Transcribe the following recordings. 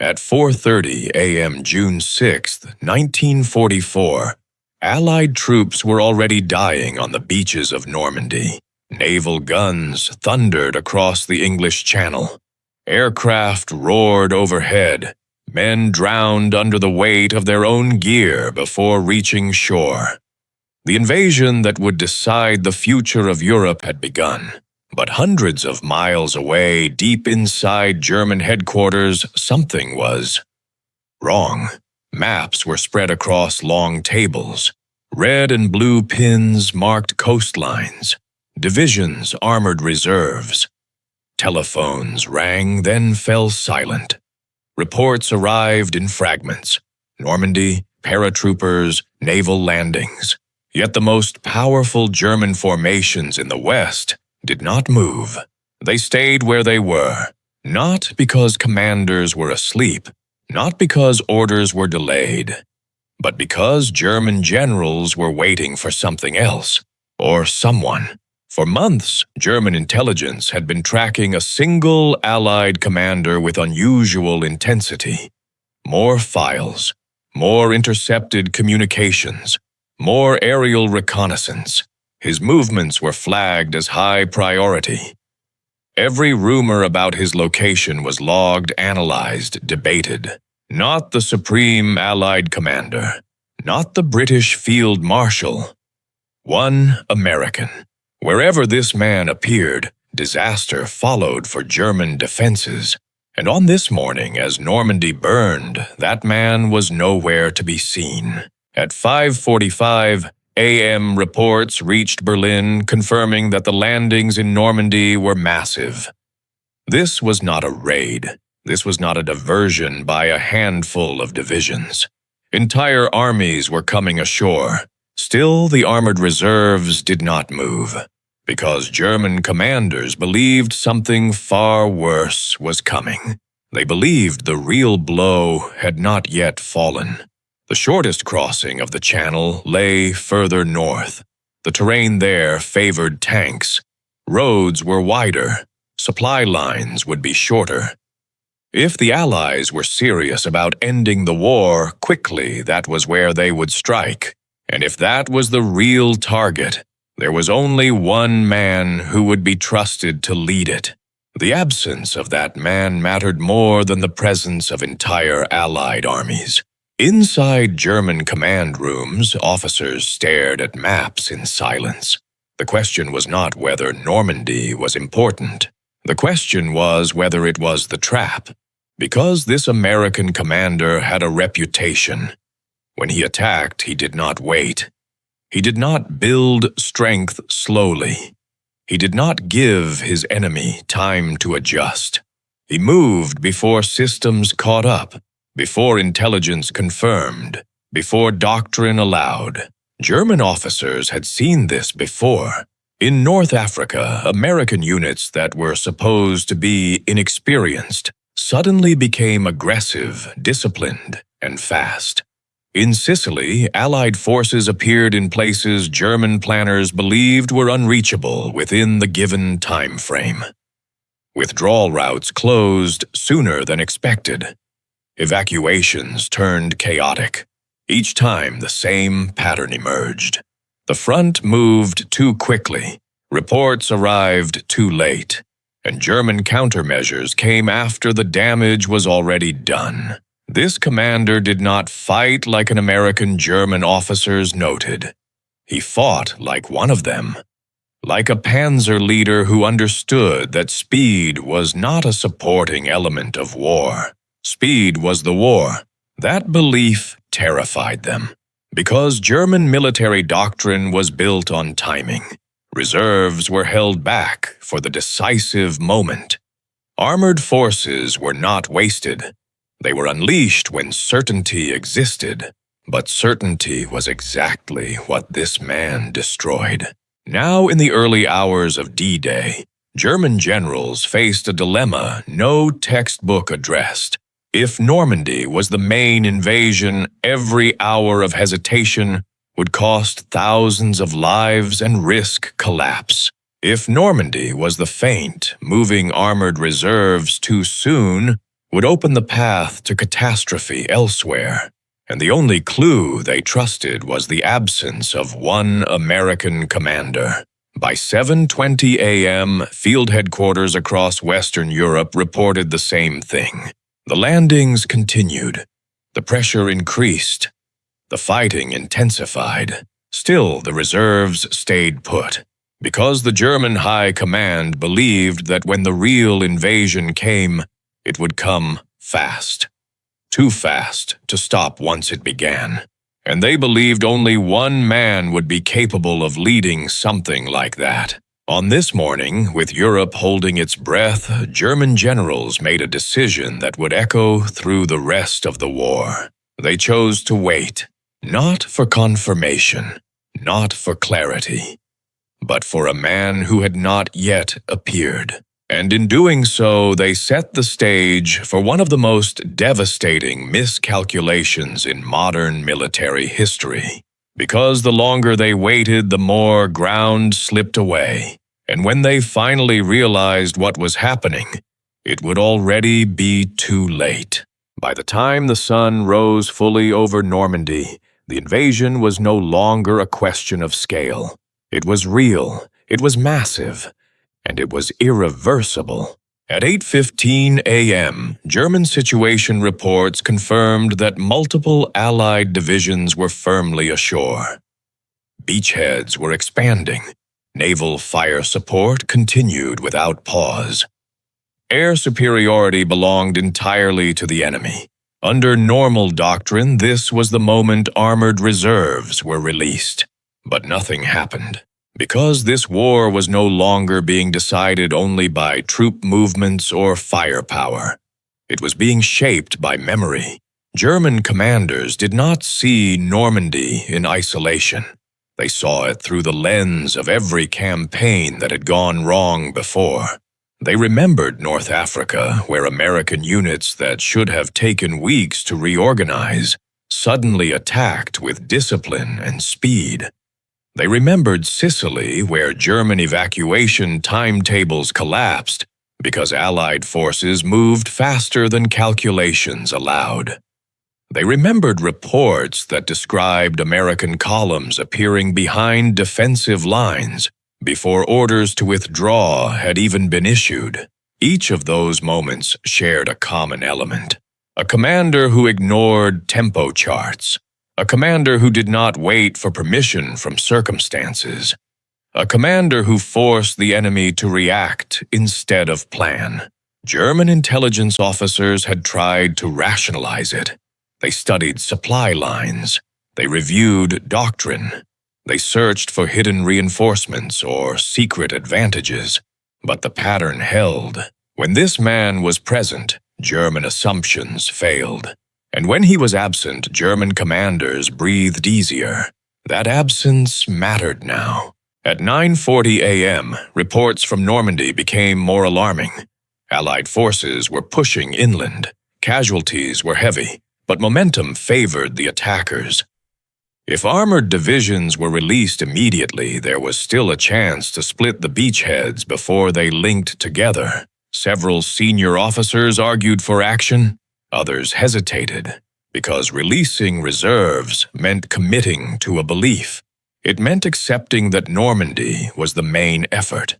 At 4:30 a.m. June 6, 1944, Allied troops were already dying on the beaches of Normandy. Naval guns thundered across the English Channel. Aircraft roared overhead. Men drowned under the weight of their own gear before reaching shore. The invasion that would decide the future of Europe had begun. But hundreds of miles away, deep inside German headquarters, something was wrong. Maps were spread across long tables. Red and blue pins marked coastlines. Divisions armored reserves. Telephones rang, then fell silent. Reports arrived in fragments. Normandy, paratroopers, naval landings. Yet the most powerful German formations in the West did not move. They stayed where they were, not because commanders were asleep, not because orders were delayed, but because German generals were waiting for something else, or someone. For months, German intelligence had been tracking a single Allied commander with unusual intensity. More files, more intercepted communications, more aerial reconnaissance. His movements were flagged as high priority. Every rumor about his location was logged, analyzed, debated. Not the supreme Allied commander, not the British field marshal. One American. Wherever this man appeared, disaster followed for German defenses. And on this morning, as Normandy burned, that man was nowhere to be seen. At 5:45 a.m., reports reached Berlin confirming that the landings in Normandy were massive. This was not a raid. This was not a diversion by a handful of divisions. Entire armies were coming ashore. Still, the armored reserves did not move, because German commanders believed something far worse was coming. They believed the real blow had not yet fallen. The shortest crossing of the Channel lay further north. The terrain there favored tanks. Roads were wider. Supply lines would be shorter. If the Allies were serious about ending the war quickly, that was where they would strike. And if that was the real target, there was only one man who would be trusted to lead it. The absence of that man mattered more than the presence of entire Allied armies. Inside German command rooms, officers stared at maps in silence. The question was not whether Normandy was important. The question was whether it was the trap. Because this American commander had a reputation. When he attacked, he did not wait. He did not build strength slowly. He did not give his enemy time to adjust. He moved before systems caught up, before intelligence confirmed, before doctrine allowed. German officers had seen this before. In North Africa, American units that were supposed to be inexperienced suddenly became aggressive, disciplined, and fast. In Sicily, Allied forces appeared in places German planners believed were unreachable within the given time frame. Withdrawal routes closed sooner than expected. Evacuations turned chaotic. Each time the same pattern emerged. The front moved too quickly, reports arrived too late, and German countermeasures came after the damage was already done. This commander did not fight like an American German officers noted. He fought like one of them, like a Panzer leader who understood that speed was not a supporting element of war. Speed was the war. That belief terrified them, because German military doctrine was built on timing. Reserves were held back for the decisive moment. Armored forces were not wasted. They were unleashed when certainty existed, but certainty was exactly what this man destroyed. Now, in the early hours of D-Day, German generals faced a dilemma no textbook addressed. If Normandy was the main invasion, every hour of hesitation would cost thousands of lives and risk collapse. If Normandy was the feint, moving armored reserves too soon, would open the path to catastrophe elsewhere, and the only clue they trusted was the absence of one American commander. By 7:20 a.m., field headquarters across Western Europe reported the same thing. The landings continued. The pressure increased. The fighting intensified. Still, the reserves stayed put, because the German High Command believed that when the real invasion came, it would come fast. Too fast to stop once it began. And they believed only one man would be capable of leading something like that. On this morning, with Europe holding its breath, German generals made a decision that would echo through the rest of the war. They chose to wait, not for confirmation, not for clarity, but for a man who had not yet appeared. And in doing so, they set the stage for one of the most devastating miscalculations in modern military history. Because the longer they waited, the more ground slipped away. And when they finally realized what was happening, it would already be too late. By the time the sun rose fully over Normandy, the invasion was no longer a question of scale. It was real, it was massive, and it was irreversible. At 8:15 a.m., German situation reports confirmed that multiple Allied divisions were firmly ashore. Beachheads were expanding. Naval fire support continued without pause. Air superiority belonged entirely to the enemy. Under normal doctrine, this was the moment armored reserves were released. But nothing happened. Because this war was no longer being decided only by troop movements or firepower. It was being shaped by memory. German commanders did not see Normandy in isolation. They saw it through the lens of every campaign that had gone wrong before. They remembered North Africa, where American units that should have taken weeks to reorganize suddenly attacked with discipline and speed. They remembered Sicily, where German evacuation timetables collapsed because Allied forces moved faster than calculations allowed. They remembered reports that described American columns appearing behind defensive lines before orders to withdraw had even been issued. Each of those moments shared a common element. A commander who ignored tempo charts. A commander who did not wait for permission from circumstances. A commander who forced the enemy to react instead of plan. German intelligence officers had tried to rationalize it. They studied supply lines. They reviewed doctrine. They searched for hidden reinforcements or secret advantages. But the pattern held. When this man was present, German assumptions failed. And when he was absent, German commanders breathed easier. That absence mattered now. At 9:40 a.m., reports from Normandy became more alarming. Allied forces were pushing inland. Casualties were heavy, but momentum favored the attackers. If armored divisions were released immediately, there was still a chance to split the beachheads before they linked together. Several senior officers argued for action. Others hesitated, because releasing reserves meant committing to a belief. It meant accepting that Normandy was the main effort.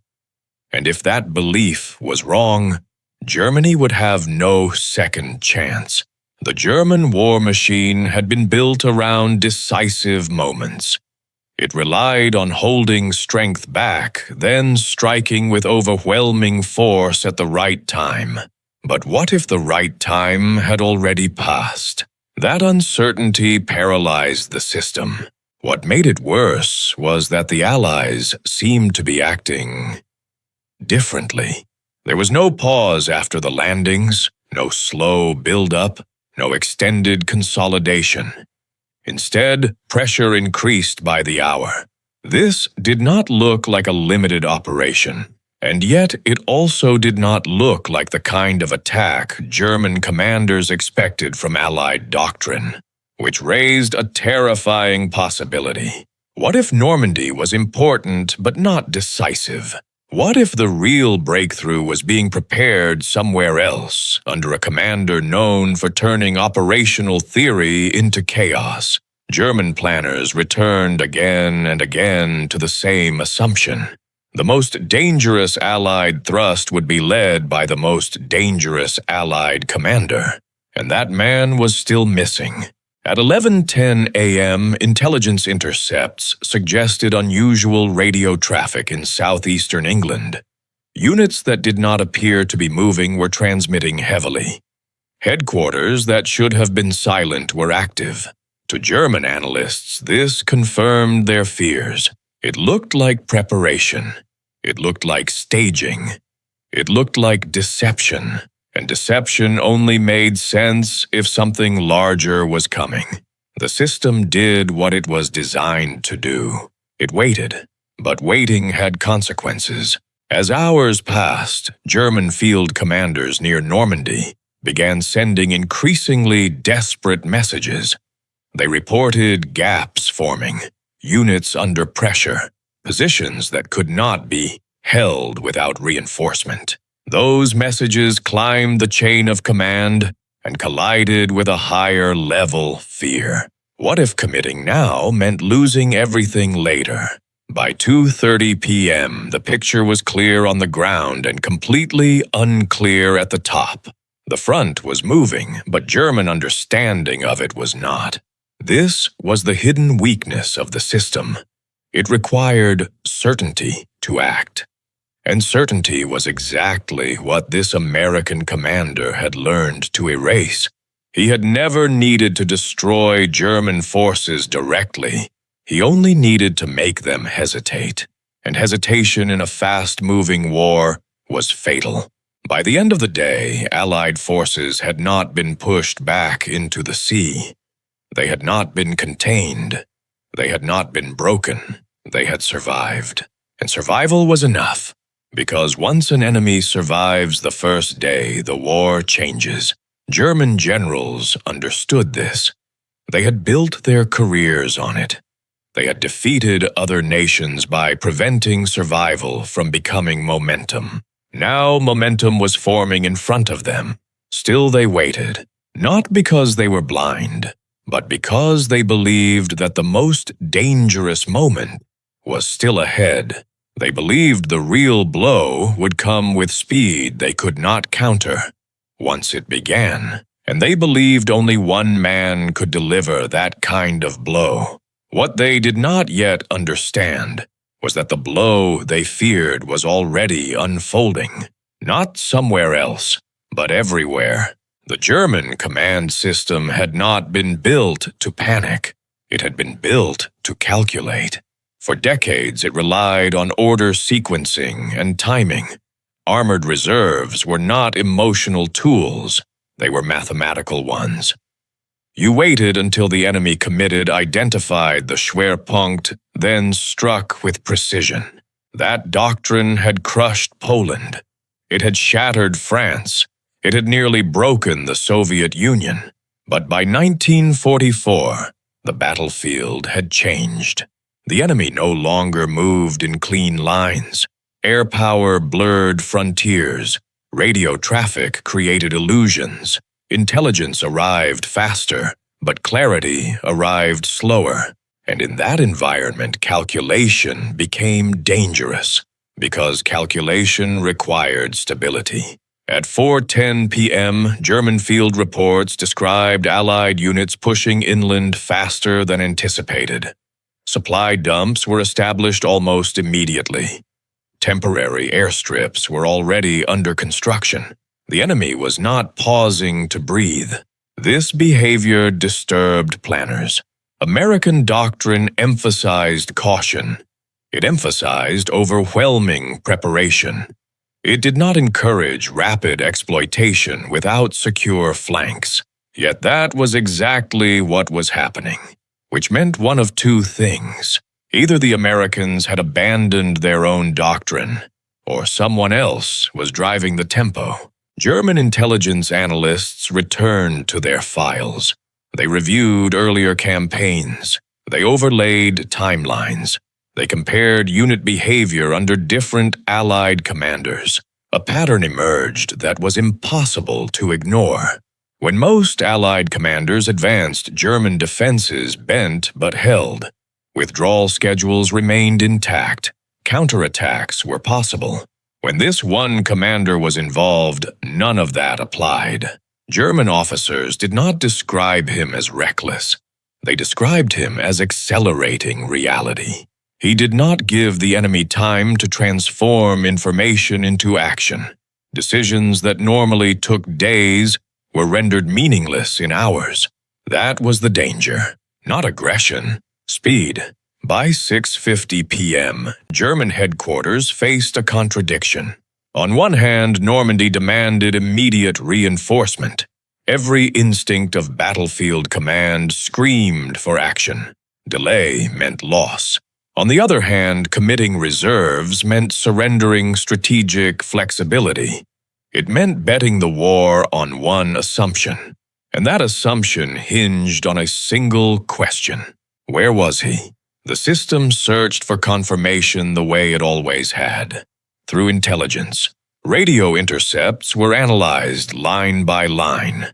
And if that belief was wrong, Germany would have no second chance. The German war machine had been built around decisive moments. It relied on holding strength back, then striking with overwhelming force at the right time. But what if the right time had already passed? That uncertainty paralyzed the system. What made it worse was that the Allies seemed to be acting differently. There was no pause after the landings, no slow build-up, no extended consolidation. Instead, pressure increased by the hour. This did not look like a limited operation. And yet, it also did not look like the kind of attack German commanders expected from Allied doctrine, which raised a terrifying possibility. What if Normandy was important but not decisive? What if the real breakthrough was being prepared somewhere else, under a commander known for turning operational theory into chaos? German planners returned again and again to the same assumption. The most dangerous Allied thrust would be led by the most dangerous Allied commander, and that man was still missing. At 11:10 a.m., intelligence intercepts suggested unusual radio traffic in southeastern England. Units that did not appear to be moving were transmitting heavily. Headquarters that should have been silent were active. To German analysts, this confirmed their fears. It looked like preparation. It looked like staging. It looked like deception. And deception only made sense if something larger was coming. The system did what it was designed to do. It waited, but waiting had consequences. As hours passed, German field commanders near Normandy began sending increasingly desperate messages. They reported gaps forming, units under pressure, positions that could not be held without reinforcement. Those messages climbed the chain of command and collided with a higher-level fear. What if committing now meant losing everything later? By 2:30 p.m., the picture was clear on the ground and completely unclear at the top. The front was moving, but German understanding of it was not. This was the hidden weakness of the system. It required certainty to act. And certainty was exactly what this American commander had learned to erase. He had never needed to destroy German forces directly. He only needed to make them hesitate. And hesitation in a fast-moving war was fatal. By the end of the day, Allied forces had not been pushed back into the sea. They had not been contained. They had not been broken. They had survived. And survival was enough. Because once an enemy survives the first day, the war changes. German generals understood this. They had built their careers on it. They had defeated other nations by preventing survival from becoming momentum. Now momentum was forming in front of them. Still they waited, not because they were blind, but because they believed that the most dangerous moment was still ahead. They believed the real blow would come with speed they could not counter once it began, and they believed only one man could deliver that kind of blow. What they did not yet understand was that the blow they feared was already unfolding, not somewhere else, but everywhere. The German command system had not been built to panic. It had been built to calculate. For decades, it relied on order sequencing and timing. Armored reserves were not emotional tools. They were mathematical ones. You waited until the enemy committed, identified the Schwerpunkt, then struck with precision. That doctrine had crushed Poland. It had shattered France. It had nearly broken the Soviet Union. But by 1944, the battlefield had changed. The enemy no longer moved in clean lines. Air power blurred frontiers. Radio traffic created illusions. Intelligence arrived faster, but clarity arrived slower. And in that environment, calculation became dangerous, because calculation required stability. At 4:10 p.m., German field reports described Allied units pushing inland faster than anticipated. Supply dumps were established almost immediately. Temporary airstrips were already under construction. The enemy was not pausing to breathe. This behavior disturbed planners. American doctrine emphasized caution. It emphasized overwhelming preparation. It did not encourage rapid exploitation without secure flanks. Yet that was exactly what was happening, which meant one of two things. Either the Americans had abandoned their own doctrine, or someone else was driving the tempo. German intelligence analysts returned to their files. They reviewed earlier campaigns. They overlaid timelines. They compared unit behavior under different Allied commanders. A pattern emerged that was impossible to ignore. When most Allied commanders advanced, German defenses bent but held. Withdrawal schedules remained intact. Counterattacks were possible. When this one commander was involved, none of that applied. German officers did not describe him as reckless. They described him as accelerating reality. He did not give the enemy time to transform information into action. Decisions that normally took days were rendered meaningless in hours. That was the danger, not aggression, speed. By 6:50 p.m., German headquarters faced a contradiction. On one hand, Normandy demanded immediate reinforcement. Every instinct of battlefield command screamed for action. Delay meant loss. On the other hand, committing reserves meant surrendering strategic flexibility. It meant betting the war on one assumption, and that assumption hinged on a single question. Where was he? The system searched for confirmation the way it always had, through intelligence. Radio intercepts were analyzed line by line.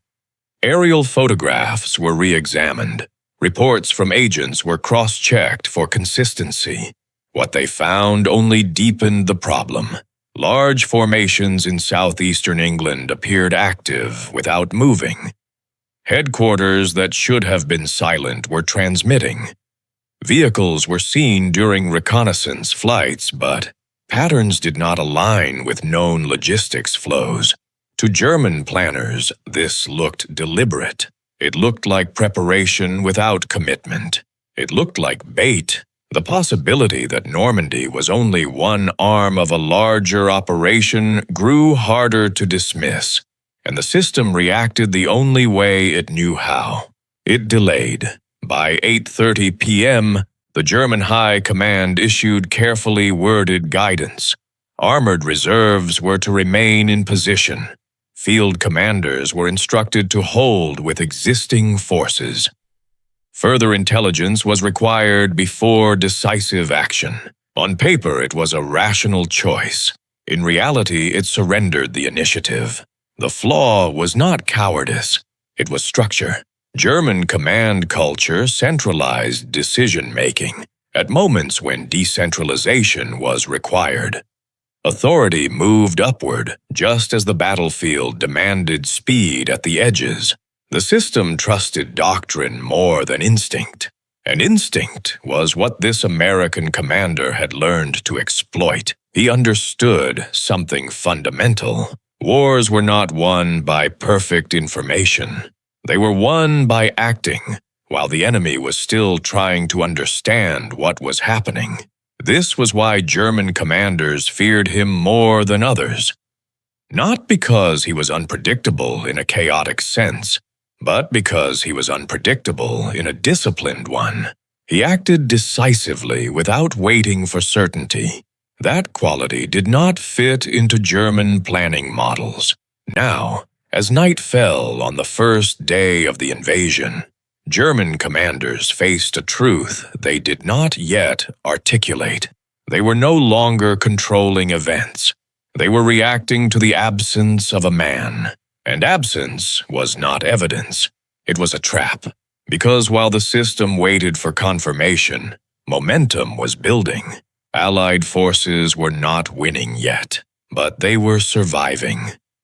Aerial photographs were re-examined. Reports from agents were cross-checked for consistency. What they found only deepened the problem. Large formations in southeastern England appeared active without moving. Headquarters that should have been silent were transmitting. Vehicles were seen during reconnaissance flights, but patterns did not align with known logistics flows. To German planners, this looked deliberate. It looked like preparation without commitment. It looked like bait. The possibility that Normandy was only one arm of a larger operation grew harder to dismiss, and the system reacted the only way it knew how. It delayed. By 8:30 p.m., the German High Command issued carefully worded guidance. Armored reserves were to remain in position. Field commanders were instructed to hold with existing forces. Further intelligence was required before decisive action. On paper, it was a rational choice. In reality, it surrendered the initiative. The flaw was not cowardice. It was structure. German command culture centralized decision-making at moments when decentralization was required. Authority moved upward just as the battlefield demanded speed at the edges. The system trusted doctrine more than instinct, and instinct was what this American commander had learned to exploit. He understood something fundamental. Wars were not won by perfect information. They were won by acting, while the enemy was still trying to understand what was happening. This was why German commanders feared him more than others. Not because he was unpredictable in a chaotic sense, but because he was unpredictable in a disciplined one. He acted decisively without waiting for certainty. That quality did not fit into German planning models. Now, as night fell on the first day of the invasion, German commanders faced a truth they did not yet articulate. They were no longer controlling events. They were reacting to the absence of a man. And absence was not evidence. It was a trap. Because while the system waited for confirmation, momentum was building. Allied forces were not winning yet, but they were surviving.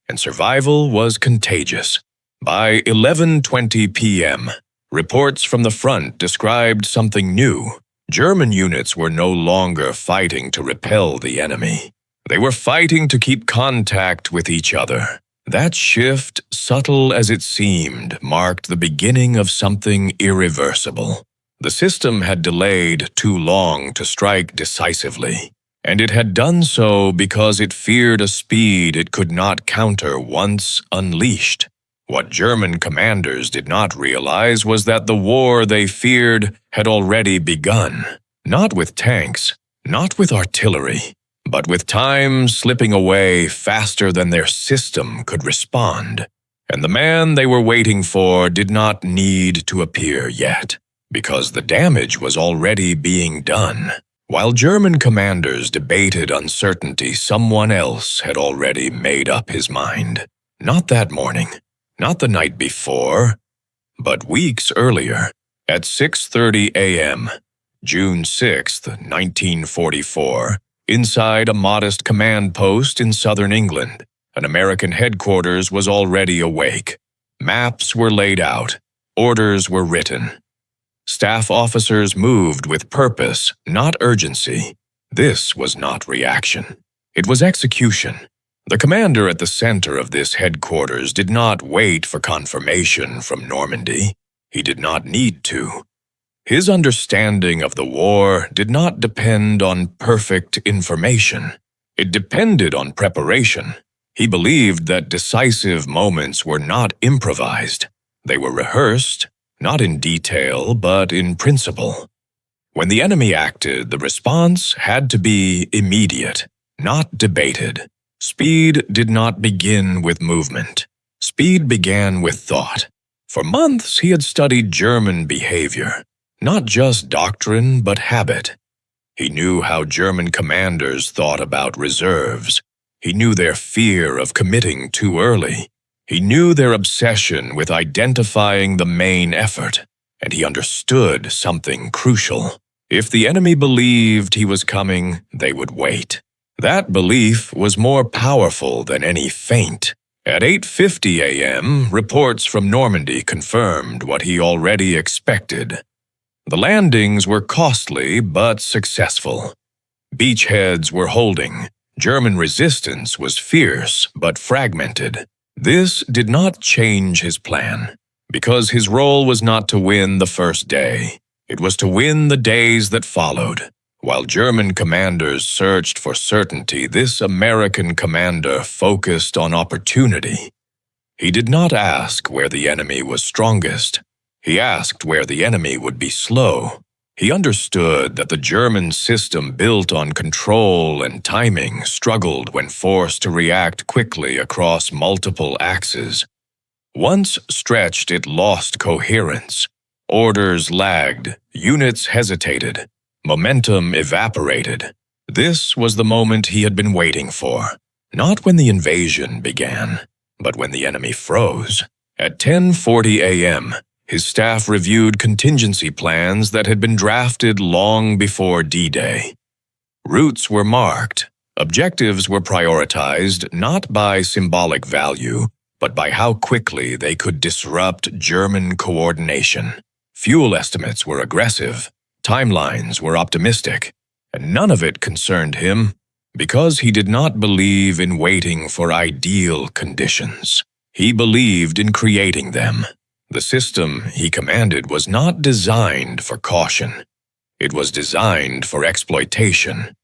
And survival was contagious. By 11:20 p.m., reports from the front described something new. German units were no longer fighting to repel the enemy. They were fighting to keep contact with each other. That shift, subtle as it seemed, marked the beginning of something irreversible. The system had delayed too long to strike decisively, and it had done so because it feared a speed it could not counter once unleashed. What German commanders did not realize was that the war they feared had already begun, not with tanks, not with artillery, but with time slipping away faster than their system could respond. And the man they were waiting for did not need to appear yet, because the damage was already being done. While German commanders debated uncertainty, someone else had already made up his mind. Not that morning, not the night before, but weeks earlier, at 6:30 a.m., June 6, 1944, inside a modest command post in southern England, an American headquarters was already awake. Maps were laid out, orders were written. Staff officers moved with purpose, not urgency. This was not reaction. It was execution. The commander at the center of this headquarters did not wait for confirmation from Normandy. He did not need to. His understanding of the war did not depend on perfect information. It depended on preparation. He believed that decisive moments were not improvised. They were rehearsed, not in detail, but in principle. When the enemy acted, the response had to be immediate, not debated. Speed did not begin with movement. Speed began with thought. For months, he had studied German behavior, not just doctrine, but habit. He knew how German commanders thought about reserves. He knew their fear of committing too early. He knew their obsession with identifying the main effort, and he understood something crucial. If the enemy believed he was coming, they would wait. That belief was more powerful than any feint. At 8:50 a.m., reports from Normandy confirmed what he already expected. The landings were costly but successful. Beachheads were holding. German resistance was fierce but fragmented. This did not change his plan, because his role was not to win the first day. It was to win the days that followed. While German commanders searched for certainty, this American commander focused on opportunity. He did not ask where the enemy was strongest. He asked where the enemy would be slow. He understood that the German system built on control and timing struggled when forced to react quickly across multiple axes. Once stretched, it lost coherence. Orders lagged, units hesitated, momentum evaporated. This was the moment he had been waiting for, not when the invasion began, but when the enemy froze. At 10:40 a.m., his staff reviewed contingency plans that had been drafted long before D-Day. Routes were marked. Objectives were prioritized not by symbolic value, but by how quickly they could disrupt German coordination. Fuel estimates were aggressive. Timelines were optimistic. And none of it concerned him, because he did not believe in waiting for ideal conditions. He believed in creating them. The system he commanded was not designed for caution. It was designed for exploitation.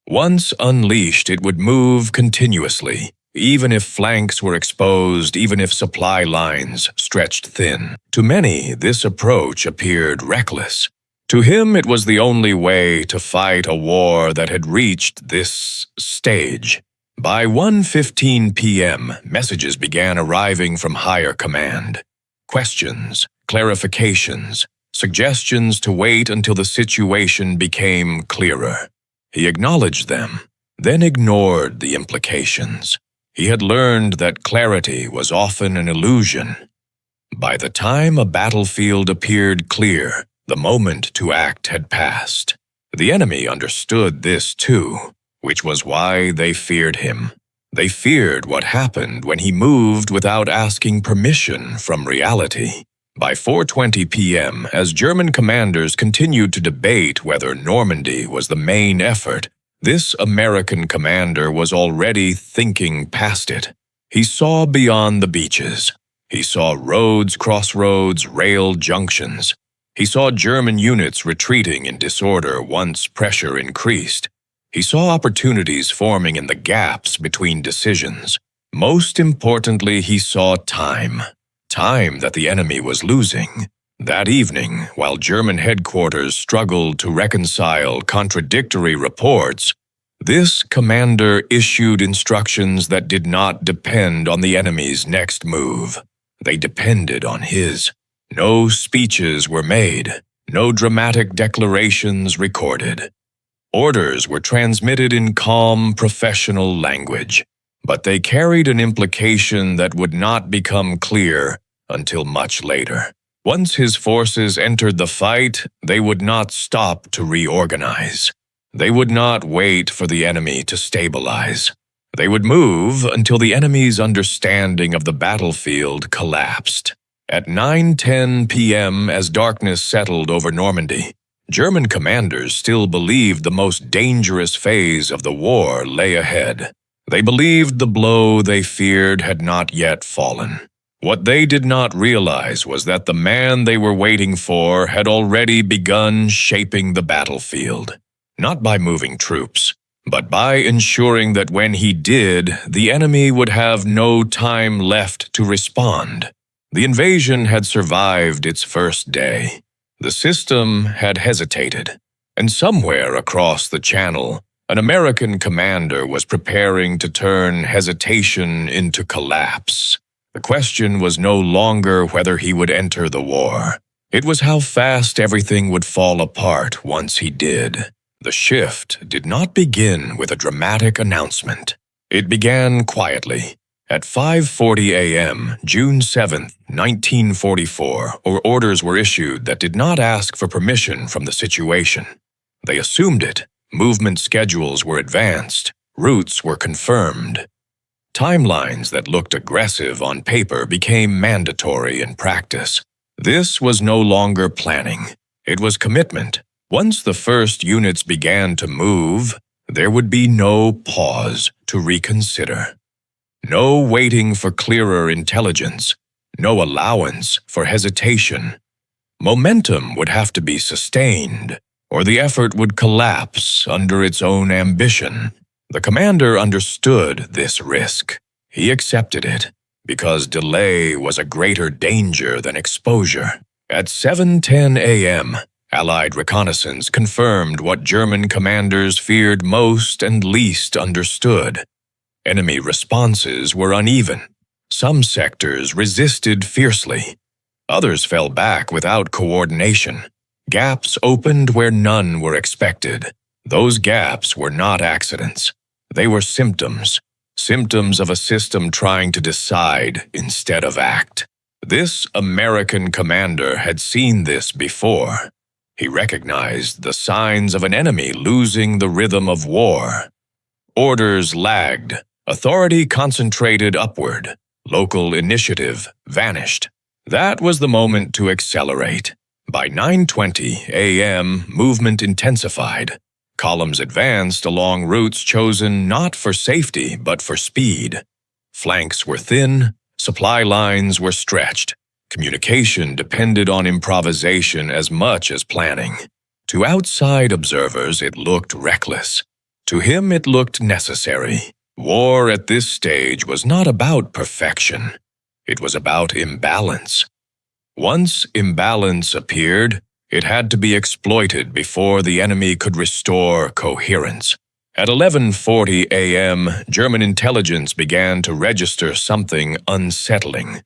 Once unleashed, it would move continuously, even if flanks were exposed, even if supply lines stretched thin. To many, this approach appeared reckless. To him, it was the only way to fight a war that had reached this stage. By 1:15 p.m., messages began arriving from higher command. Questions, clarifications, suggestions to wait until the situation became clearer. He acknowledged them, then ignored the implications. He had learned that clarity was often an illusion. By the time a battlefield appeared clear, the moment to act had passed. The enemy understood this too, which was why they feared him. They feared what happened when he moved without asking permission from reality. By 4:20 p.m., as German commanders continued to debate whether Normandy was the main effort, this American commander was already thinking past it. He saw beyond the beaches. He saw roads, crossroads, rail junctions. He saw German units retreating in disorder once pressure increased. He saw opportunities forming in the gaps between decisions. Most importantly, he saw time. Time that the enemy was losing. That evening, while German headquarters struggled to reconcile contradictory reports, this commander issued instructions that did not depend on the enemy's next move. They depended on his. No speeches were made. No dramatic declarations recorded. Orders were transmitted in calm, professional language, but they carried an implication that would not become clear until much later. Once his forces entered the fight, they would not stop to reorganize. They would not wait for the enemy to stabilize. They would move until the enemy's understanding of the battlefield collapsed. At 9:10 p.m., as darkness settled over Normandy, German commanders still believed the most dangerous phase of the war lay ahead. They believed the blow they feared had not yet fallen. What they did not realize was that the man they were waiting for had already begun shaping the battlefield, not by moving troops, but by ensuring that when he did, the enemy would have no time left to respond. The invasion had survived its first day. The system had hesitated, and somewhere across the channel, an American commander was preparing to turn hesitation into collapse. The question was no longer whether he would enter the war. It was how fast everything would fall apart once he did. The shift did not begin with a dramatic announcement. It began quietly. At 5:40 a.m., June 7, 1944, orders were issued that did not ask for permission from the situation. They assumed it. Movement schedules were advanced. Routes were confirmed. Timelines that looked aggressive on paper became mandatory in practice. This was no longer planning. It was commitment. Once the first units began to move, there would be no pause to reconsider. No waiting for clearer intelligence. No allowance for hesitation. Momentum would have to be sustained, or the effort would collapse under its own ambition. The commander understood this risk. He accepted it, because delay was a greater danger than exposure. At 7:10 a.m., Allied reconnaissance confirmed what German commanders feared most and least understood. Enemy responses were uneven. Some sectors resisted fiercely. Others fell back without coordination. Gaps opened where none were expected. Those gaps were not accidents. They were symptoms of a system trying to decide instead of act. This American commander had seen this before. He recognized the signs of an enemy losing the rhythm of war. Orders lagged. Authority concentrated upward. Local initiative vanished. That was the moment to accelerate. By 9:20 a.m., movement intensified. Columns advanced along routes chosen not for safety but for speed. Flanks were thin, supply lines were stretched. Communication depended on improvisation as much as planning. To outside observers, it looked reckless. To him, it looked necessary. War at this stage was not about perfection. It was about imbalance. Once imbalance appeared, it had to be exploited before the enemy could restore coherence. At 11:40 a.m., German intelligence began to register something unsettling.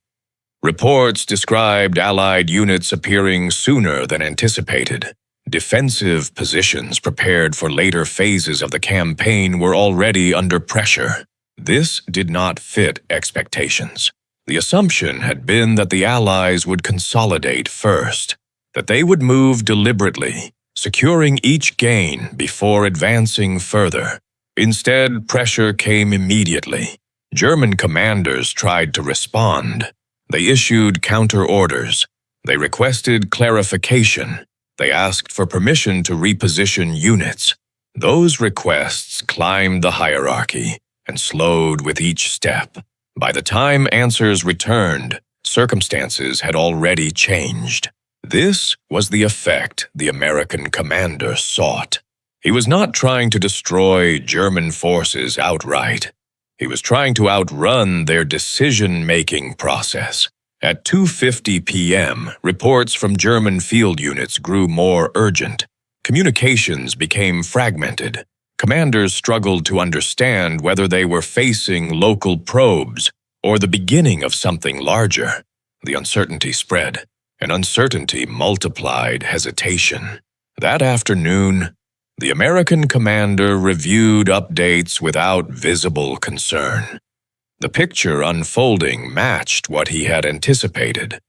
Reports described Allied units appearing sooner than anticipated. Defensive positions prepared for later phases of the campaign were already under pressure. This did not fit expectations. The assumption had been that the Allies would consolidate first, that they would move deliberately, securing each gain before advancing further. Instead, pressure came immediately. German commanders tried to respond. They issued counter-orders. They requested clarification. They asked for permission to reposition units. Those requests climbed the hierarchy and slowed with each step. By the time answers returned, circumstances had already changed. This was the effect the American commander sought. He was not trying to destroy German forces outright. He was trying to outrun their decision-making process. At 2:50 p.m., reports from German field units grew more urgent. Communications became fragmented. Commanders struggled to understand whether they were facing local probes or the beginning of something larger. The uncertainty spread, and uncertainty multiplied hesitation. That afternoon, The American commander reviewed updates without visible concern. The picture unfolding matched what he had anticipated,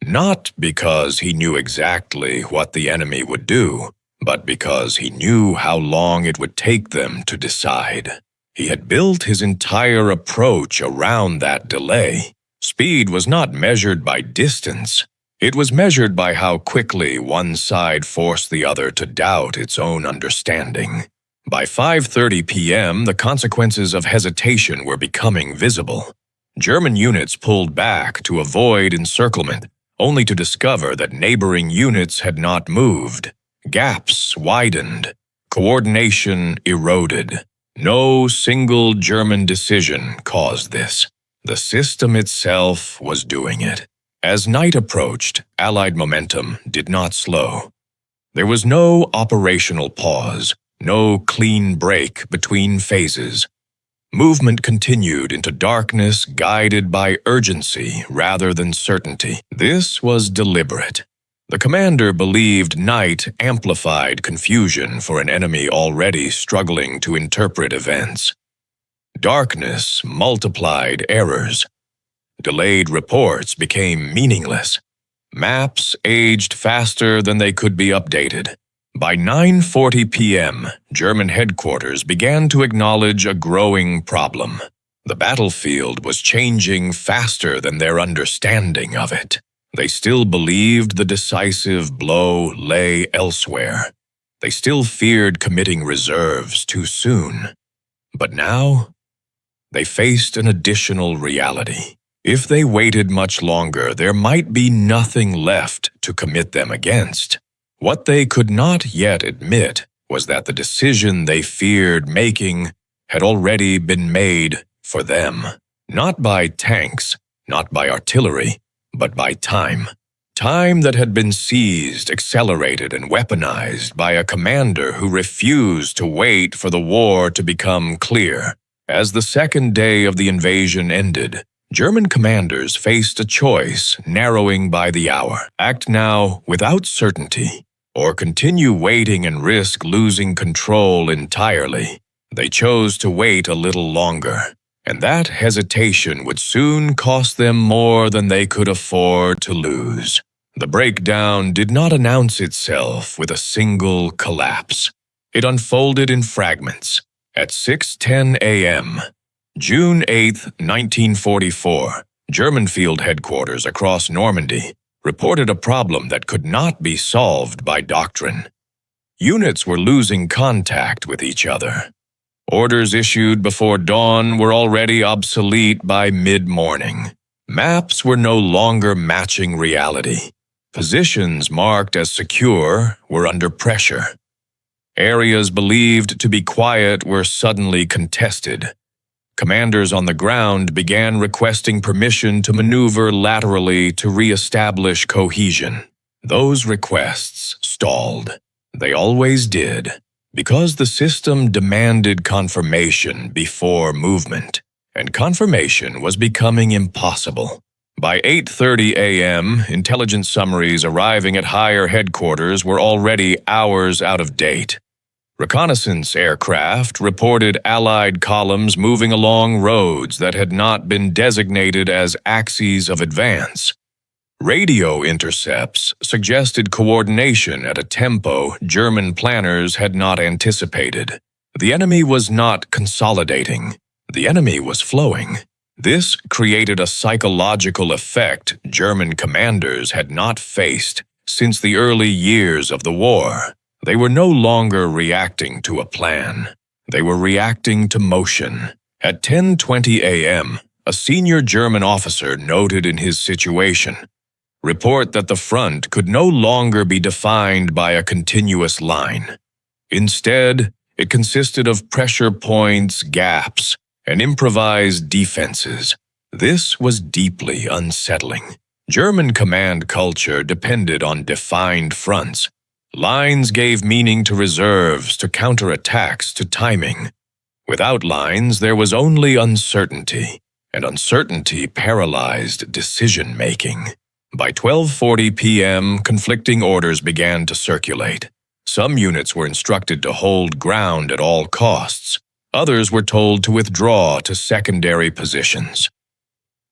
not because he knew exactly what the enemy would do, but because he knew how long it would take them to decide. He had built his entire approach around that delay. Speed was not measured by distance. It was measured by how quickly one side forced the other to doubt its own understanding. By 5:30 p.m., the consequences of hesitation were becoming visible. German units pulled back to avoid encirclement, only to discover that neighboring units had not moved. Gaps widened. Coordination eroded. No single German decision caused this. The system itself was doing it. As night approached, Allied momentum did not slow. There was no operational pause, no clean break between phases. Movement continued into darkness, guided by urgency rather than certainty. This was deliberate. The commander believed night amplified confusion for an enemy already struggling to interpret events. Darkness multiplied errors. Delayed reports became meaningless. Maps aged faster than they could be updated. By 9:40 p.m., German headquarters began to acknowledge a growing problem. The battlefield was changing faster than their understanding of it. They still believed the decisive blow lay elsewhere. They still feared committing reserves too soon. But now, they faced an additional reality. If they waited much longer, there might be nothing left to commit them against. What they could not yet admit was that the decision they feared making had already been made for them. Not by tanks, not by artillery, but by time. Time that had been seized, accelerated, and weaponized by a commander who refused to wait for the war to become clear. As the second day of the invasion ended, German commanders faced a choice narrowing by the hour. Act now without certainty, or continue waiting and risk losing control entirely. They chose to wait a little longer, and that hesitation would soon cost them more than they could afford to lose. The breakdown did not announce itself with a single collapse. It unfolded in fragments. At 6:10 a.m., June 8, 1944, German field headquarters across Normandy reported a problem that could not be solved by doctrine. Units were losing contact with each other. Orders issued before dawn were already obsolete by mid-morning. Maps were no longer matching reality. Positions marked as secure were under pressure. Areas believed to be quiet were suddenly contested. Commanders on the ground began requesting permission to maneuver laterally to re-establish cohesion. Those requests stalled. They always did, because the system demanded confirmation before movement, and confirmation was becoming impossible. By 8:30 a.m., intelligence summaries arriving at higher headquarters were already hours out of date. Reconnaissance aircraft reported Allied columns moving along roads that had not been designated as axes of advance. Radio intercepts suggested coordination at a tempo German planners had not anticipated. The enemy was not consolidating. The enemy was flowing. This created a psychological effect German commanders had not faced since the early years of the war. They were no longer reacting to a plan. They were reacting to motion. At 10:20 a.m., a senior German officer noted in his situation, report that the front could no longer be defined by a continuous line. Instead, it consisted of pressure points, gaps, and improvised defenses. This was deeply unsettling. German command culture depended on defined fronts. Lines gave meaning to reserves, to counterattacks, to timing. Without lines, there was only uncertainty, and uncertainty paralyzed decision-making. By 12:40 p.m., conflicting orders began to circulate. Some units were instructed to hold ground at all costs. Others were told to withdraw to secondary positions.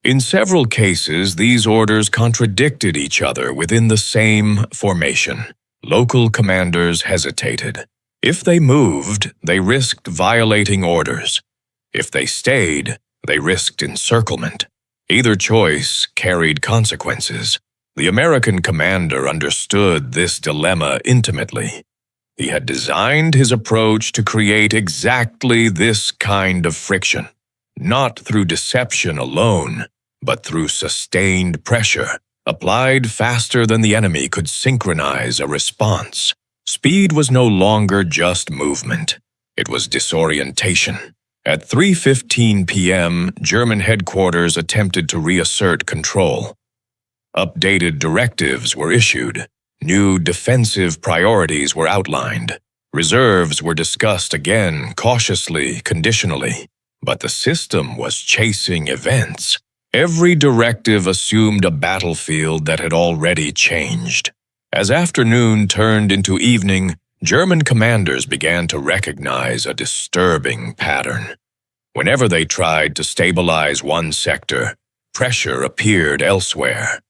In several cases, these orders contradicted each other within the same formation. Local commanders hesitated. If they moved, they risked violating orders. If they stayed, they risked encirclement. Either choice carried consequences. The American commander understood this dilemma intimately. He had designed his approach to create exactly this kind of friction, not through deception alone, but through sustained pressure, applied faster than the enemy could synchronize a response. Speed was no longer just movement. It was disorientation. At 3:15 p.m., German headquarters attempted to reassert control. Updated directives were issued. New defensive priorities were outlined. Reserves were discussed again, cautiously, conditionally. But the system was chasing events. Every directive assumed a battlefield that had already changed. As afternoon turned into evening, German commanders began to recognize a disturbing pattern. Whenever they tried to stabilize one sector, pressure appeared elsewhere.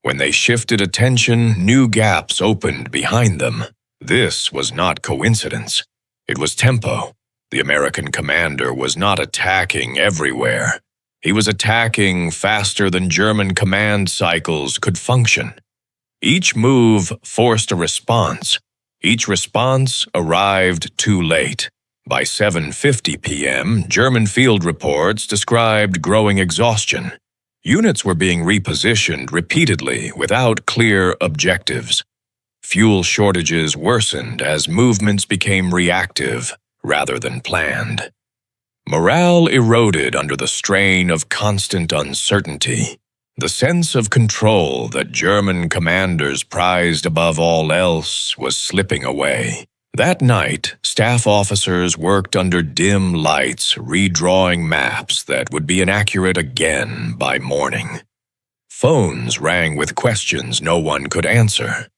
When they shifted attention, new gaps opened behind them. This was not coincidence. It was tempo. The American commander was not attacking everywhere. He was attacking faster than German command cycles could function. Each move forced a response. Each response arrived too late. By 7:50 p.m., German field reports described growing exhaustion. Units were being repositioned repeatedly without clear objectives. Fuel shortages worsened as movements became reactive rather than planned. Morale eroded under the strain of constant uncertainty. The sense of control that German commanders prized above all else was slipping away. That night, staff officers worked under dim lights, redrawing maps that would be inaccurate again by morning. Phones rang with questions no one could answer.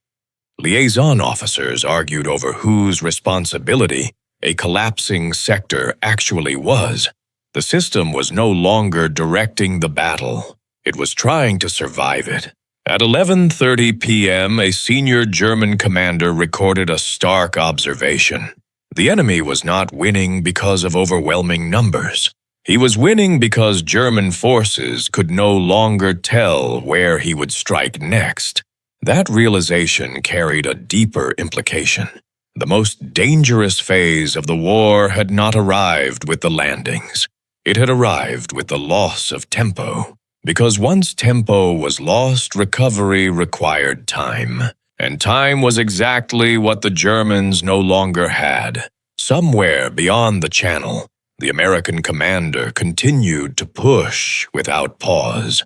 Liaison officers argued over whose responsibility a collapsing sector actually was. The system was no longer directing the battle. It was trying to survive it. At 11:30 p.m., a senior German commander recorded a stark observation. The enemy was not winning because of overwhelming numbers. He was winning because German forces could no longer tell where he would strike next. That realization carried a deeper implication. The most dangerous phase of the war had not arrived with the landings. It had arrived with the loss of tempo. Because once tempo was lost, recovery required time. And time was exactly what the Germans no longer had. Somewhere beyond the Channel, the American commander continued to push without pause.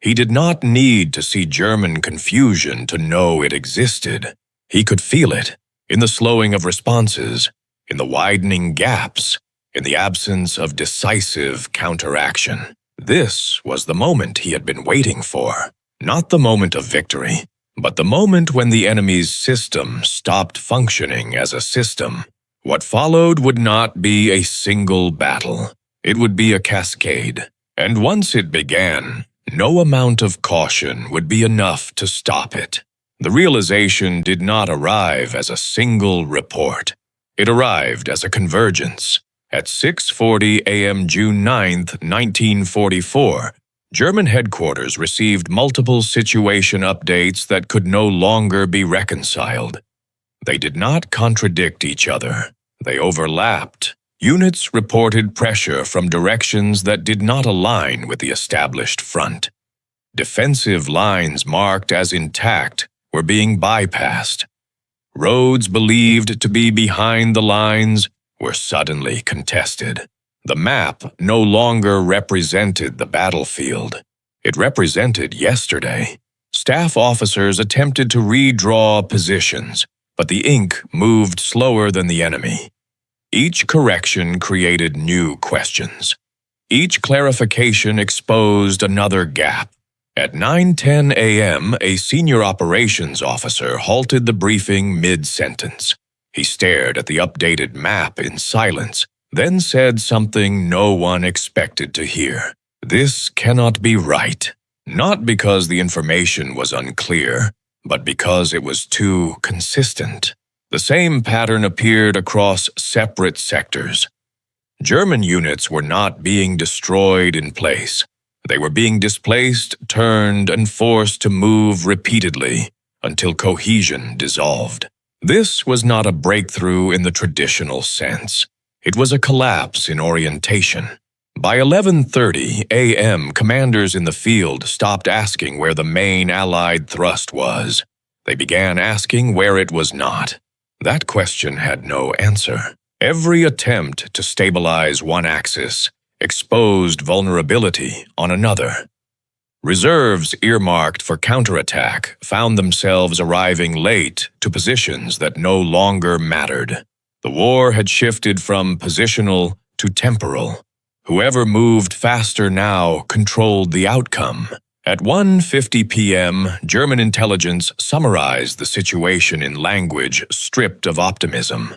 He did not need to see German confusion to know it existed. He could feel it, in the slowing of responses, in the widening gaps, in the absence of decisive counteraction. This was the moment he had been waiting for. Not the moment of victory, but the moment when the enemy's system stopped functioning as a system. What followed would not be a single battle. It would be a cascade. And once it began, no amount of caution would be enough to stop it. The realization did not arrive as a single report. It arrived as a convergence. At 6:40 a.m. June 9, 1944, German headquarters received multiple situation updates that could no longer be reconciled. They did not contradict each other. They overlapped. Units reported pressure from directions that did not align with the established front. Defensive lines marked as intact were being bypassed. Roads believed to be behind the lines were suddenly contested. The map no longer represented the battlefield. It represented yesterday. Staff officers attempted to redraw positions, but the ink moved slower than the enemy. Each correction created new questions. Each clarification exposed another gap. At 9:10 a.m., a senior operations officer halted the briefing mid-sentence. He stared at the updated map in silence, then said something no one expected to hear. "This cannot be right." Not because the information was unclear, but because it was too consistent. The same pattern appeared across separate sectors. German units were not being destroyed in place. They were being displaced, turned, and forced to move repeatedly until cohesion dissolved. This was not a breakthrough in the traditional sense. It was a collapse in orientation. By 11:30 a.m., commanders in the field stopped asking where the main Allied thrust was. They began asking where it was not. That question had no answer. Every attempt to stabilize one axis exposed vulnerability on another. Reserves earmarked for counterattack found themselves arriving late to positions that no longer mattered. The war had shifted from positional to temporal. Whoever moved faster now controlled the outcome. At 1:50 p.m., German intelligence summarized the situation in language stripped of optimism.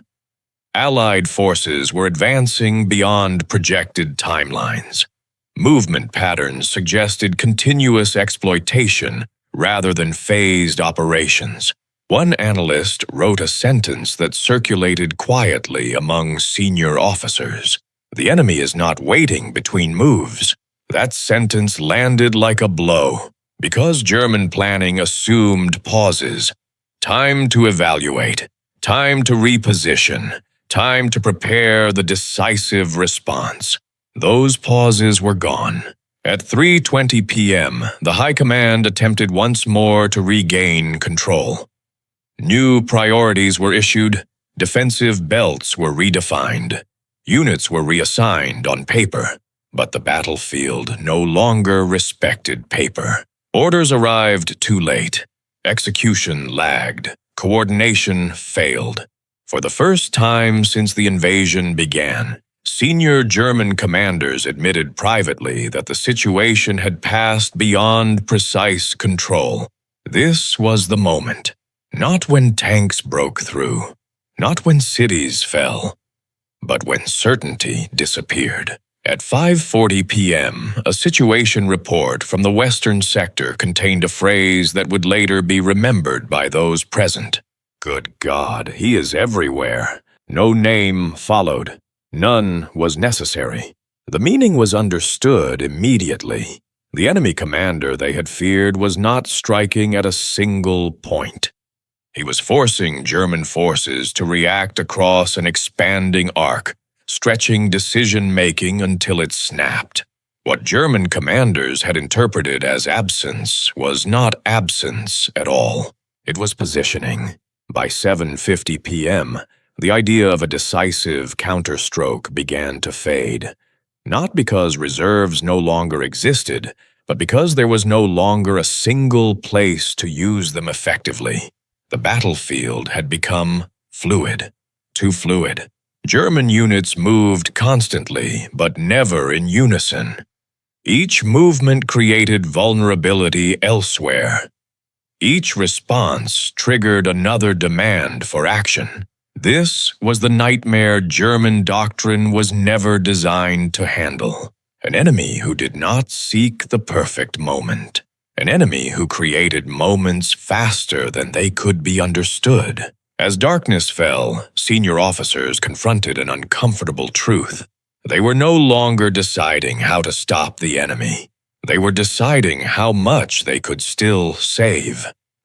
Allied forces were advancing beyond projected timelines. Movement patterns suggested continuous exploitation rather than phased operations. One analyst wrote a sentence that circulated quietly among senior officers. "The enemy is not waiting between moves." That sentence landed like a blow, because German planning assumed pauses. Time to evaluate, time to reposition, time to prepare the decisive response. Those pauses were gone. At 3:20 p.m., the High Command attempted once more to regain control. New priorities were issued, defensive belts were redefined, units were reassigned on paper, but the battlefield no longer respected paper. Orders arrived too late. Execution lagged. Coordination failed. For the first time since the invasion began, senior German commanders admitted privately that the situation had passed beyond precise control. This was the moment. Not when tanks broke through, not when cities fell, but when certainty disappeared. At 5:40 p.m., a situation report from the Western sector contained a phrase that would later be remembered by those present. "Good God, he is everywhere." No name followed. None was necessary. The meaning was understood immediately. The enemy commander they had feared was not striking at a single point. He was forcing German forces to react across an expanding arc, stretching decision-making until it snapped. What German commanders had interpreted as absence was not absence at all. It was positioning. By 7:50 p.m., the idea of a decisive counterstroke began to fade. Not because reserves no longer existed, but because there was no longer a single place to use them effectively. The battlefield had become fluid, too fluid. German units moved constantly, but never in unison. Each movement created vulnerability elsewhere. Each response triggered another demand for action. This was the nightmare German doctrine was never designed to handle. An enemy who did not seek the perfect moment. An enemy who created moments faster than they could be understood. As darkness fell, senior officers confronted an uncomfortable truth. They were no longer deciding how to stop the enemy. They were deciding how much they could still save.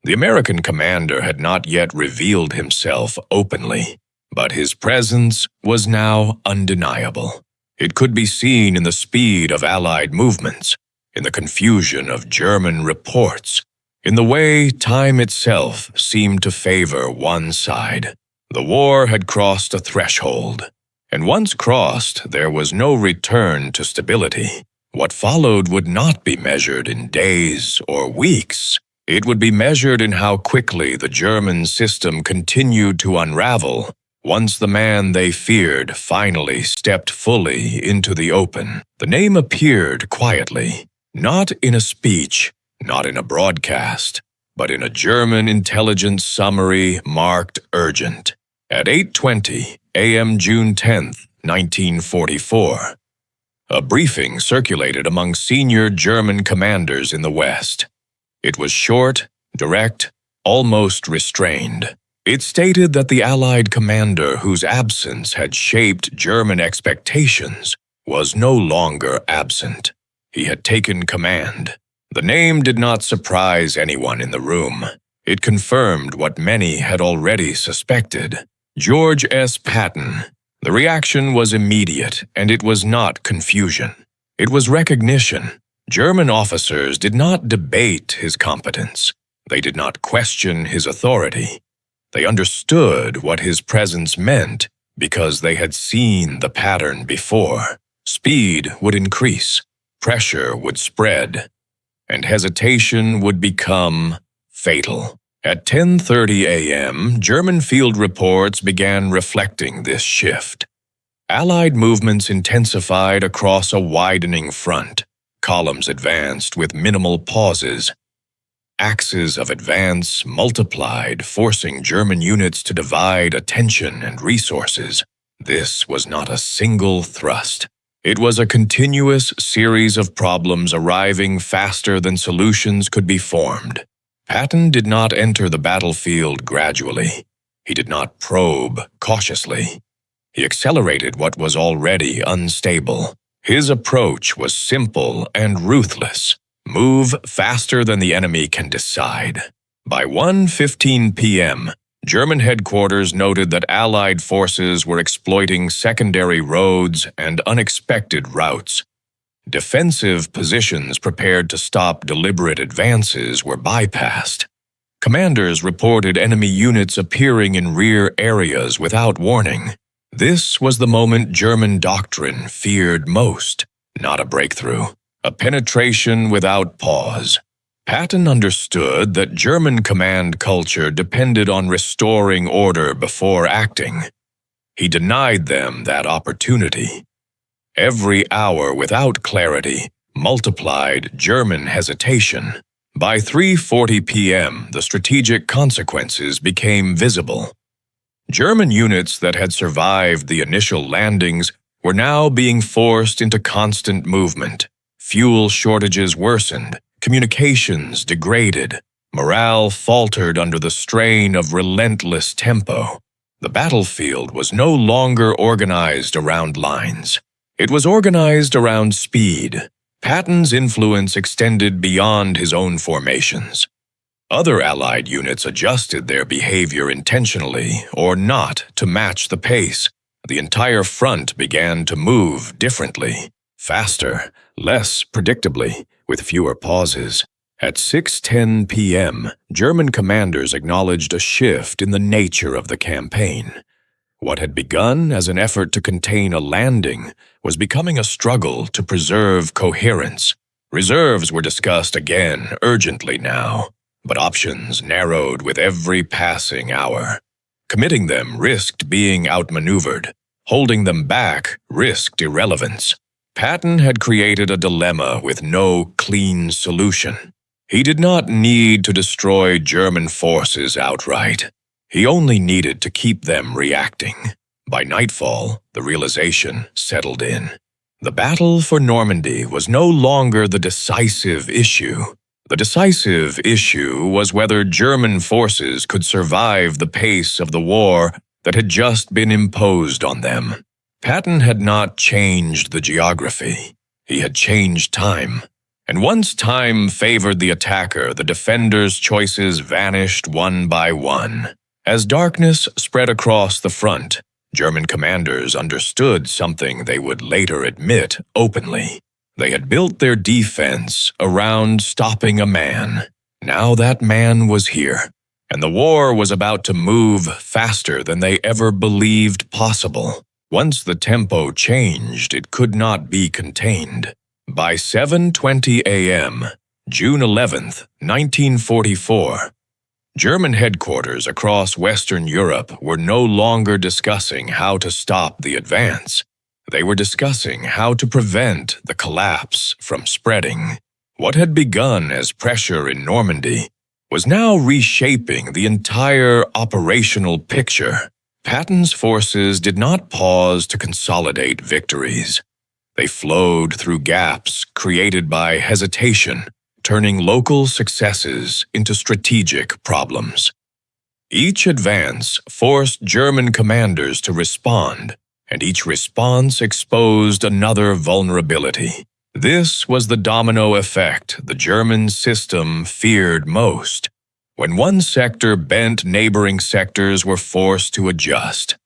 The American commander had not yet revealed himself openly, but his presence was now undeniable. It could be seen in the speed of Allied movements, in the confusion of German reports, in the way time itself seemed to favor one side. The war had crossed a threshold, and once crossed, there was no return to stability. What followed would not be measured in days or weeks. It would be measured in how quickly the German system continued to unravel once the man they feared finally stepped fully into the open. The name appeared quietly, not in a speech, not in a broadcast, but in a German intelligence summary marked urgent. At 8:20 a.m. June 10, 1944, a briefing circulated among senior German commanders in the West. It was short, direct, almost restrained. It stated that the Allied commander whose absence had shaped German expectations was no longer absent. He had taken command. The name did not surprise anyone in the room. It confirmed what many had already suspected. George S. Patton. The reaction was immediate, and it was not confusion. It was recognition. German officers did not debate his competence. They did not question his authority. They understood what his presence meant because they had seen the pattern before. Speed would increase, pressure would spread, and hesitation would become fatal. At 10:30 a.m., German field reports began reflecting this shift. Allied movements intensified across a widening front. Columns advanced with minimal pauses. Axes of advance multiplied, forcing German units to divide attention and resources. This was not a single thrust. It was a continuous series of problems arriving faster than solutions could be formed. Patton did not enter the battlefield gradually. He did not probe cautiously. He accelerated what was already unstable. His approach was simple and ruthless. Move faster than the enemy can decide. By 1:15 p.m., German headquarters noted that Allied forces were exploiting secondary roads and unexpected routes. Defensive positions prepared to stop deliberate advances were bypassed. Commanders reported enemy units appearing in rear areas without warning. This was the moment German doctrine feared most, not a breakthrough. A penetration without pause. Patton understood that German command culture depended on restoring order before acting. He denied them that opportunity. Every hour without clarity multiplied German hesitation. By 3:40 p.m., the strategic consequences became visible. German units that had survived the initial landings were now being forced into constant movement. Fuel shortages worsened, communications degraded, morale faltered under the strain of relentless tempo. The battlefield was no longer organized around lines. It was organized around speed. Patton's influence extended beyond his own formations. Other Allied units adjusted their behavior intentionally or not to match the pace. The entire front began to move differently, faster, less predictably, with fewer pauses. At 6:10 p.m., German commanders acknowledged a shift in the nature of the campaign. What had begun as an effort to contain a landing was becoming a struggle to preserve coherence. Reserves were discussed again urgently now, but options narrowed with every passing hour. Committing them risked being outmaneuvered. Holding them back risked irrelevance. Patton had created a dilemma with no clean solution. He did not need to destroy German forces outright. He only needed to keep them reacting. By nightfall, the realization settled in. The battle for Normandy was no longer the decisive issue. The decisive issue was whether German forces could survive the pace of the war that had just been imposed on them. Patton had not changed the geography. He had changed time. And once time favored the attacker, the defender's choices vanished one by one. As darkness spread across the front, German commanders understood something they would later admit openly. They had built their defense around stopping a man. Now that man was here, and the war was about to move faster than they ever believed possible. Once the tempo changed, it could not be contained. By 7:20 a.m., June 11, 1944, German headquarters across Western Europe were no longer discussing how to stop the advance. They were discussing how to prevent the collapse from spreading. What had begun as pressure in Normandy was now reshaping the entire operational picture. Patton's forces did not pause to consolidate victories. They flowed through gaps created by hesitation, turning local successes into strategic problems. Each advance forced German commanders to respond, and each response exposed another vulnerability. This was the domino effect the German system feared most. When one sector bent, neighboring sectors were forced to adjust.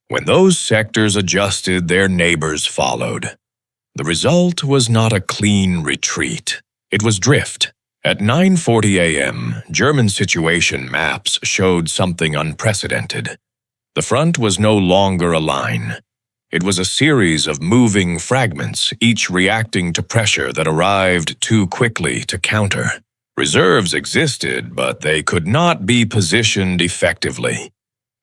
When those sectors adjusted, their neighbors followed. The result was not a clean retreat. It was drift. At 9:40 a.m., German situation maps showed something unprecedented. The front was no longer a line. It was a series of moving fragments, each reacting to pressure that arrived too quickly to counter. Reserves existed, but they could not be positioned effectively.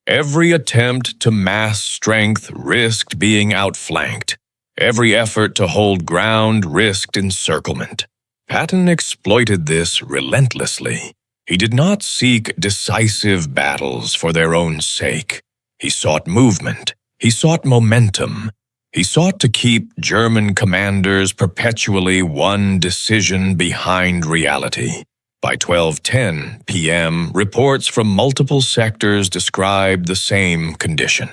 Every attempt to mass strength risked being outflanked. Every effort to hold ground risked encirclement. Patton exploited this relentlessly. He did not seek decisive battles for their own sake. He sought movement. He sought momentum. He sought to keep German commanders perpetually one decision behind reality. By 12:10 p.m., reports from multiple sectors described the same condition.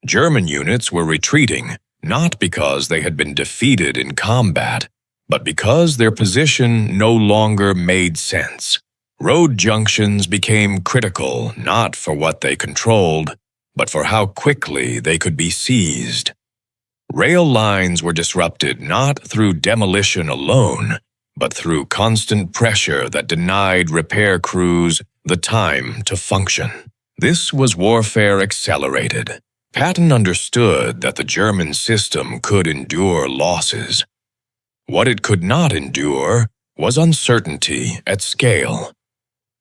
German units were retreating, not because they had been defeated in combat, but because their position no longer made sense. Road junctions became critical not for what they controlled, but for how quickly they could be seized. Rail lines were disrupted not through demolition alone, but through constant pressure that denied repair crews the time to function. This was warfare accelerated. Patton understood that the German system could endure losses. What it could not endure was uncertainty at scale.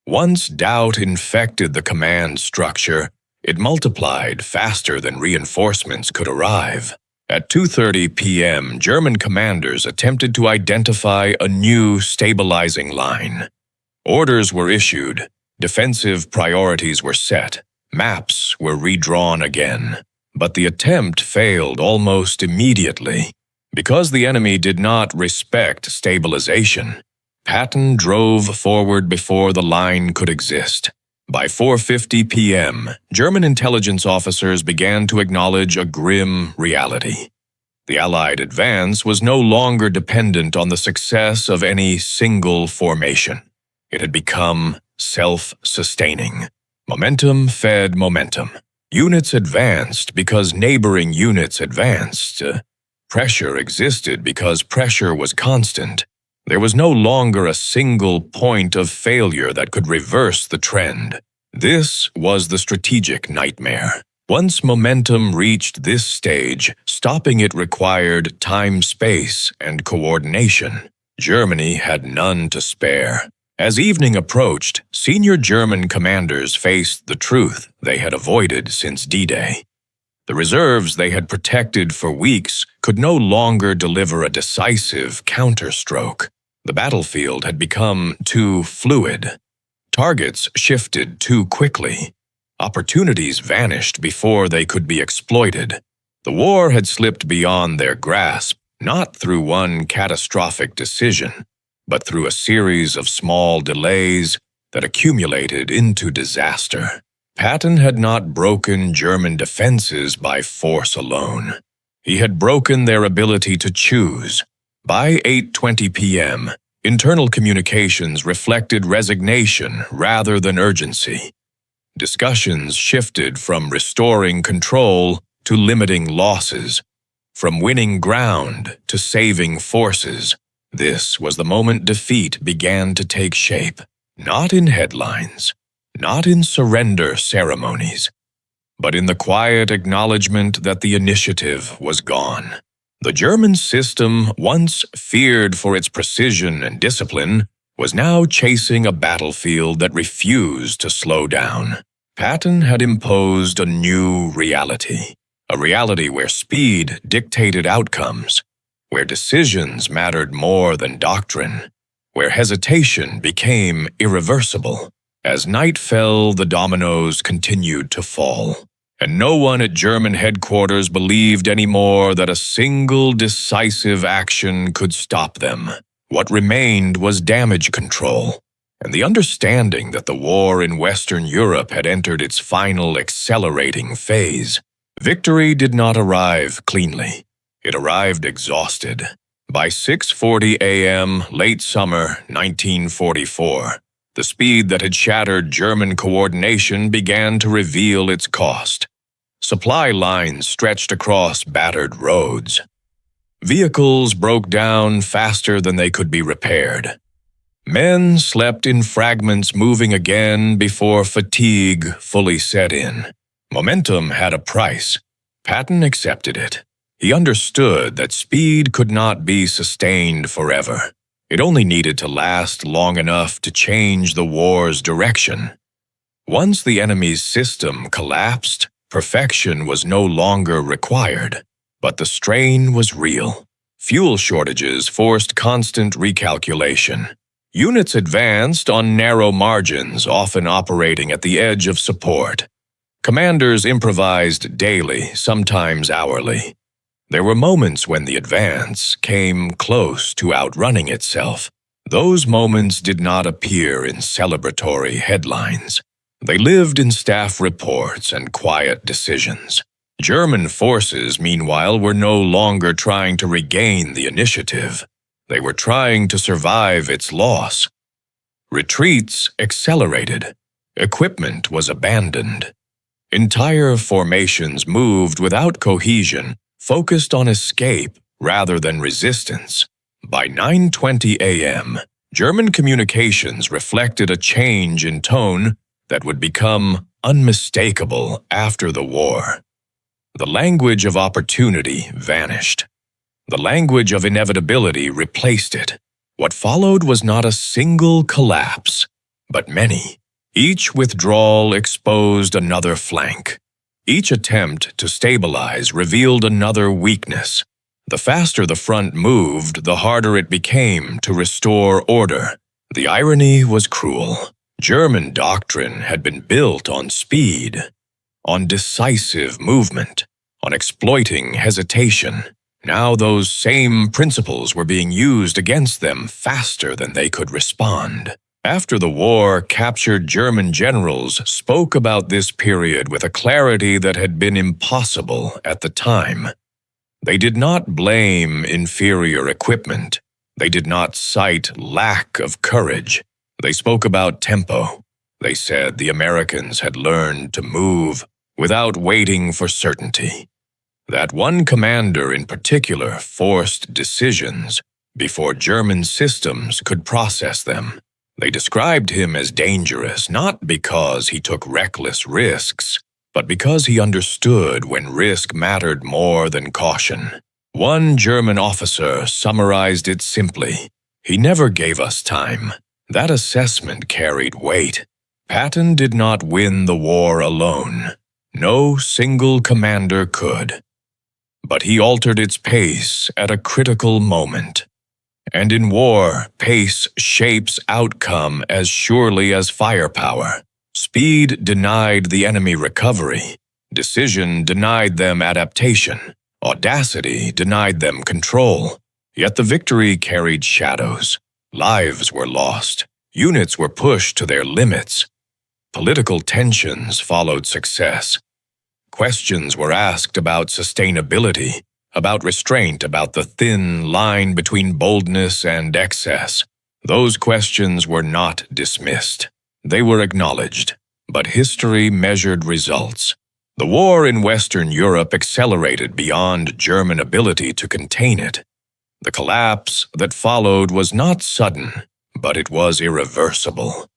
Once doubt infected the command structure, it multiplied faster than reinforcements could arrive. At 2:30 p.m., German commanders attempted to identify a new stabilizing line. Orders were issued, defensive priorities were set, maps were redrawn again. But the attempt failed almost immediately. Because the enemy did not respect stabilization, Patton drove forward before the line could exist. By 4:50 p.m., German intelligence officers began to acknowledge a grim reality. The Allied advance was no longer dependent on the success of any single formation. It had become self-sustaining. Momentum fed momentum. Units advanced because neighboring units advanced. Pressure existed because pressure was constant. There was no longer a single point of failure that could reverse the trend. This was the strategic nightmare. Once momentum reached this stage, stopping it required time, space, and coordination. Germany had none to spare. As evening approached, senior German commanders faced the truth they had avoided since D-Day. The reserves they had protected for weeks could no longer deliver a decisive counterstroke. The battlefield had become too fluid. Targets shifted too quickly. Opportunities vanished before they could be exploited. The war had slipped beyond their grasp, not through one catastrophic decision, but through a series of small delays that accumulated into disaster. Patton had not broken German defenses by force alone. He had broken their ability to choose. By 8:20 p.m., internal communications reflected resignation rather than urgency. Discussions shifted from restoring control to limiting losses, from winning ground to saving forces. This was the moment defeat began to take shape, not in headlines, not in surrender ceremonies, but in the quiet acknowledgement that the initiative was gone. The German system, once feared for its precision and discipline, was now chasing a battlefield that refused to slow down. Patton had imposed a new reality, a reality where speed dictated outcomes, where decisions mattered more than doctrine, where hesitation became irreversible. As night fell, the dominoes continued to fall, and no one at German headquarters believed anymore that a single decisive action could stop them. What remained was damage control, and the understanding that the war in Western Europe had entered its final accelerating phase. Victory did not arrive cleanly. It arrived exhausted. By 6:40 a.m., late summer 1944, the speed that had shattered German coordination began to reveal its cost. Supply lines stretched across battered roads. Vehicles broke down faster than they could be repaired. Men slept in fragments, moving again before fatigue fully set in. Momentum had a price. Patton accepted it. He understood that speed could not be sustained forever. It only needed to last long enough to change the war's direction. Once the enemy's system collapsed, perfection was no longer required. But the strain was real. Fuel shortages forced constant recalculation. Units advanced on narrow margins, often operating at the edge of support. Commanders improvised daily, sometimes hourly. There were moments when the advance came close to outrunning itself. Those moments did not appear in celebratory headlines. They lived in staff reports and quiet decisions. German forces, meanwhile, were no longer trying to regain the initiative. They were trying to survive its loss. Retreats accelerated. Equipment was abandoned. Entire formations moved without cohesion, focused on escape rather than resistance. By 9:20 a.m., German communications reflected a change in tone that would become unmistakable after the war. The language of opportunity vanished. The language of inevitability replaced it. What followed was not a single collapse, but many. Each withdrawal exposed another flank. Each attempt to stabilize revealed another weakness. The faster the front moved, the harder it became to restore order. The irony was cruel. German doctrine had been built on speed, on decisive movement, on exploiting hesitation. Now those same principles were being used against them faster than they could respond. After the war, captured German generals spoke about this period with a clarity that had been impossible at the time. They did not blame inferior equipment. They did not cite lack of courage. They spoke about tempo. They said the Americans had learned to move without waiting for certainty. That one commander in particular forced decisions before German systems could process them. They described him as dangerous not because he took reckless risks, but because he understood when risk mattered more than caution. One German officer summarized it simply: "He never gave us time." That assessment carried weight. Patton did not win the war alone. No single commander could. But he altered its pace at a critical moment. And in war, pace shapes outcome as surely as firepower. Speed denied the enemy recovery. Decision denied them adaptation. Audacity denied them control. Yet the victory carried shadows. Lives were lost. Units were pushed to their limits. Political tensions followed success. Questions were asked about sustainability, about restraint, about the thin line between boldness and excess. Those questions were not dismissed. They were acknowledged, but history measured results. The war in Western Europe accelerated beyond German ability to contain it. The collapse that followed was not sudden, but it was irreversible.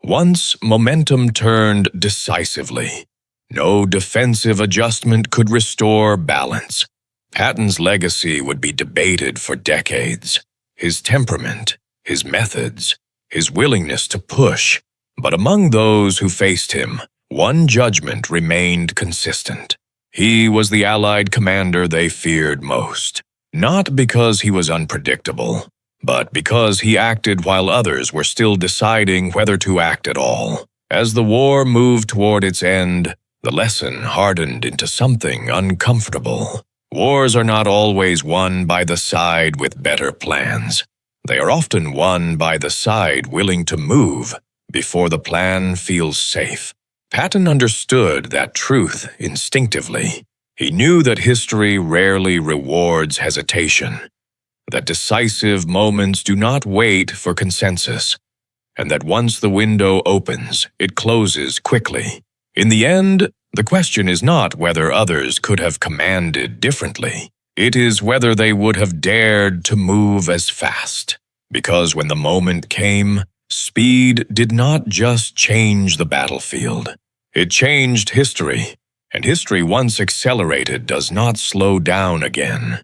Once momentum turned decisively, no defensive adjustment could restore balance. Patton's legacy would be debated for decades. His temperament, his methods, his willingness to push. But among those who faced him, one judgment remained consistent. He was the Allied commander they feared most. Not because he was unpredictable, but because he acted while others were still deciding whether to act at all. As the war moved toward its end, the lesson hardened into something uncomfortable. Wars are not always won by the side with better plans. They are often won by the side willing to move before the plan feels safe. Patton understood that truth instinctively. He knew that history rarely rewards hesitation, that decisive moments do not wait for consensus, and that once the window opens, it closes quickly. In the end, the question is not whether others could have commanded differently. It is whether they would have dared to move as fast. Because when the moment came, speed did not just change the battlefield. It changed history, and history once accelerated does not slow down again.